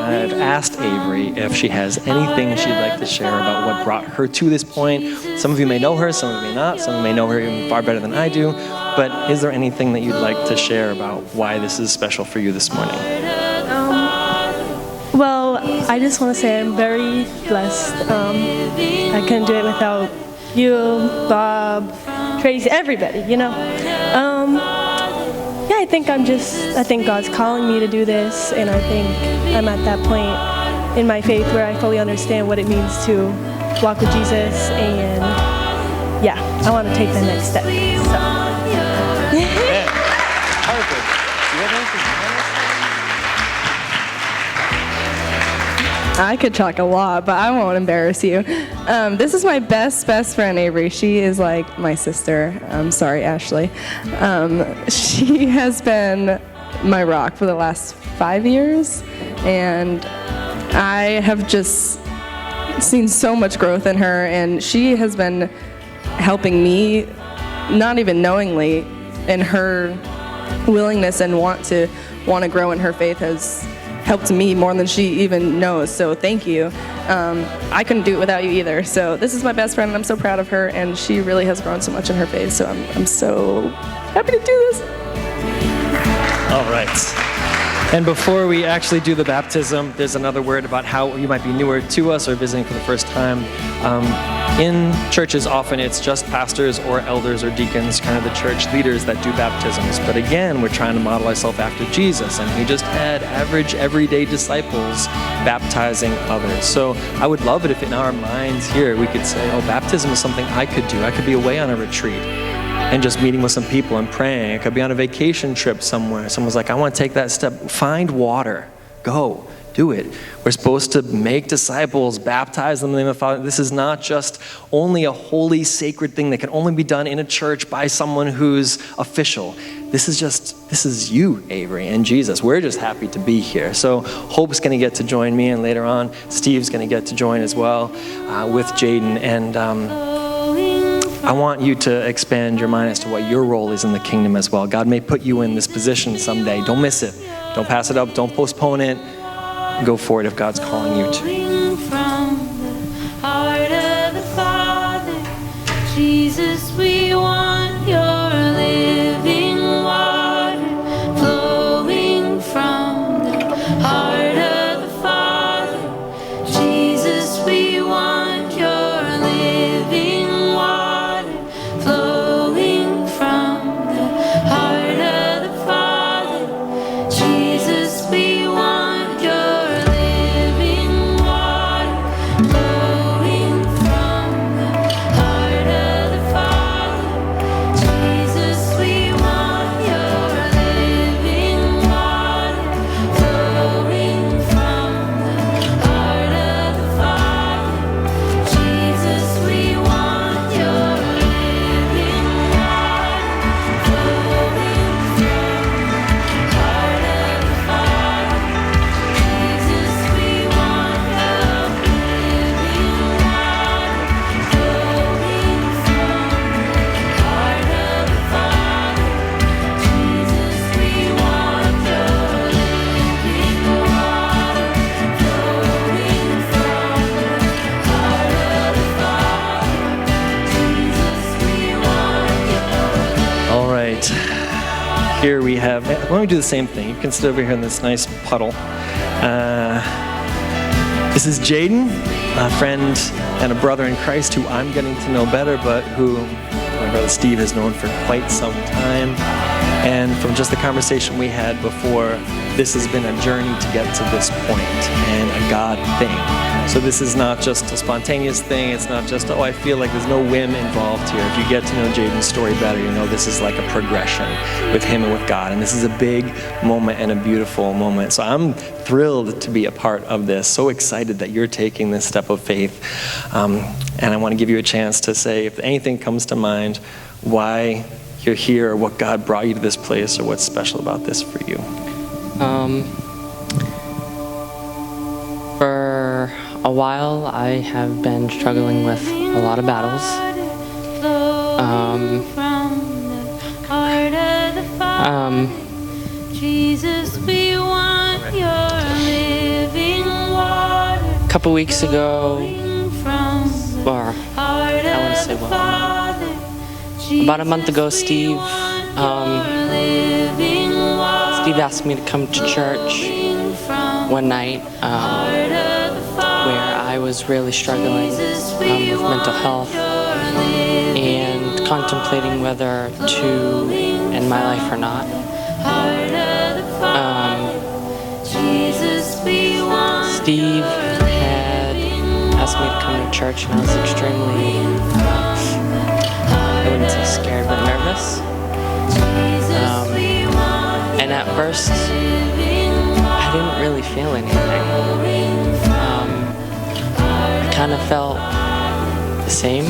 I've asked Avery if she has anything she'd like to share about what brought her to this point. Some of you may know her, some of you may not. Some of you may know her even far better than I do. But is there anything that you'd like to share about why this is special for you this morning? Well, I just want to say I'm very blessed. I couldn't do it without you, Bob, Tracy, everybody, Yeah, I think God's calling me to do this, and I think I'm at that point in my faith where I fully understand what it means to walk with Jesus, and yeah, I want to take the next step. So. Yeah. Perfect. Do you have anything? I could talk a lot, but I won't embarrass you. This is my best friend, Avery. She is like my sister. I'm sorry, Ashley. She has been my rock for the last 5 years, and I have just seen so much growth in her, and she has been helping me, not even knowingly, in her willingness and want to grow in her faith has helped me more than she even knows, so thank you. I couldn't do it without you either, so this is my best friend, and I'm so proud of her, and she really has grown so much in her faith, so I'm so happy to do this. All right. And before we actually do the baptism, there's another word about how you might be newer to us or visiting for the first time. In churches, often it's just pastors or elders or deacons, kind of the church leaders that do baptisms. But again, we're trying to model ourselves after Jesus, and he just had average, everyday disciples baptizing others. So I would love it if in our minds here we could say, oh, baptism is something I could do. I could be away on a retreat and just meeting with some people and praying. I could be on a vacation trip somewhere. Someone's like, I want to take that step. Find water. Go. Do it. We're supposed to make disciples, baptize them in the name of the Father. This is not just only a holy, sacred thing that can only be done in a church by someone who's official. This is you, Avery, and Jesus. We're just happy to be here. So Hope's going to get to join me, and later on, Steve's going to get to join as well with Jaden. And I want you to expand your mind as to what your role is in the kingdom as well. God may put you in this position someday. Don't miss it. Don't pass it up. Don't postpone it. Go for it if God's calling you to. From the heart of the Father, Jesus, we want your living water flowing from the heart of the Father. Jesus, we want your living water flowing from the heart of the Father. Jesus, we want your Here we have, why don't we do the same thing? You can sit over here in this nice puddle. This is Jaden, a friend and a brother in Christ who I'm getting to know better, but who my brother Steve has known for quite some time. And from just the conversation we had before, this has been a journey to get to this point and a God thing. So this is not just a spontaneous thing. It's not just, oh, I feel like there's no whim involved here. If you get to know Jaden's story better, you know this is like a progression with him and with God. And this is a big moment and a beautiful moment. So I'm thrilled to be a part of this. So excited that you're taking this step of faith. And I want to give you a chance to say, if anything comes to mind, why you're here, or what God brought you to this place, or what's special about this for you. For a while, I have been struggling with a lot of battles. Jesus, we want your living couple weeks ago, or I want to say, about a month ago, Steve asked me to come to church one night where I was really struggling with mental health and contemplating whether to end my life or not. Steve had asked me to come to church, and I was extremely, I wouldn't say scared, but nervous. And at first, I didn't really feel anything. I kind of felt the same.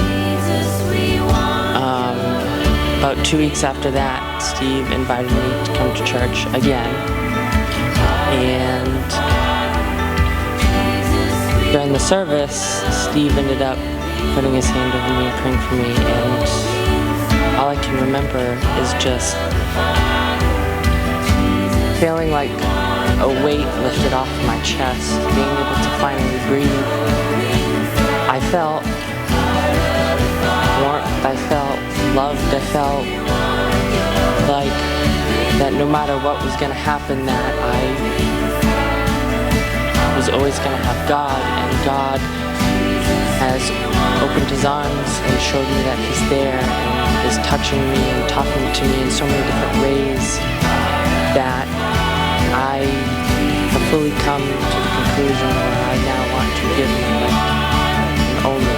About 2 weeks after that, Steve invited me to come to church again. And during the service, Steve ended up putting his hand over me and praying for me. And all I can remember is just feeling like a weight lifted off my chest, being able to finally breathe. I felt warmth, I felt loved, I felt like that no matter what was going to happen, that I was always going to have God, and God has opened his arms and showed me that he's there and is touching me and talking to me in so many different ways that I have fully come to the conclusion where I now want to give my life and only.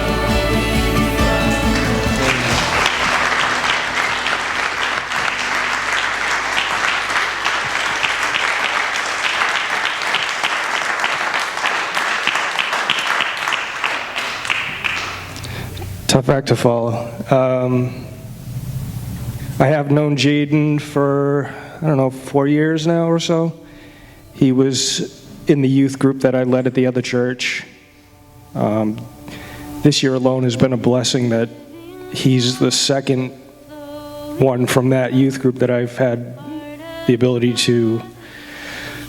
Tough act to follow. I have known Jaden for, 4 years now or so. He was in the youth group that I led at the other church. This year alone has been a blessing that he's the second one from that youth group that I've had the ability to,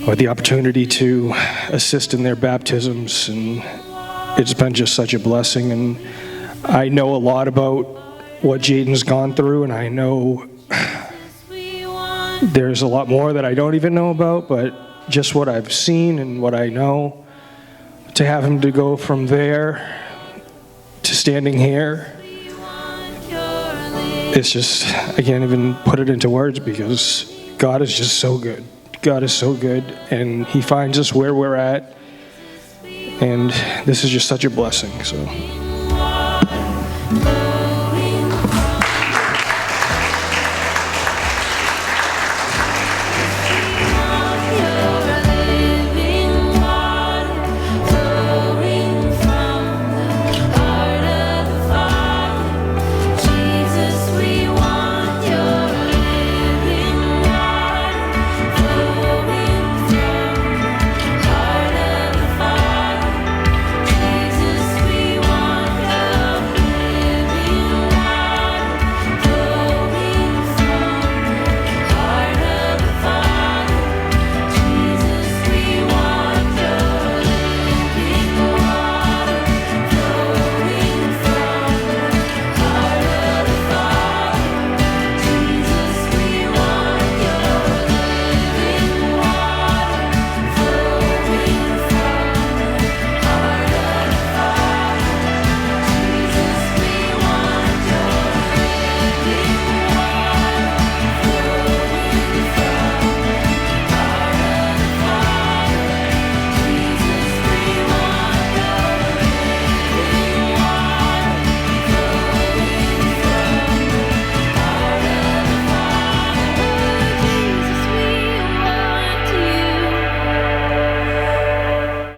or the opportunity to assist in their baptisms, and it's been just such a blessing. And I know a lot about what Jaden's gone through, and I know there's a lot more that I don't even know about, but just what I've seen and what I know, to have him to go from there to standing here, it's just, I can't even put it into words, because God is just so good. God is so good, and he finds us where we're at, and this is just such a blessing. So.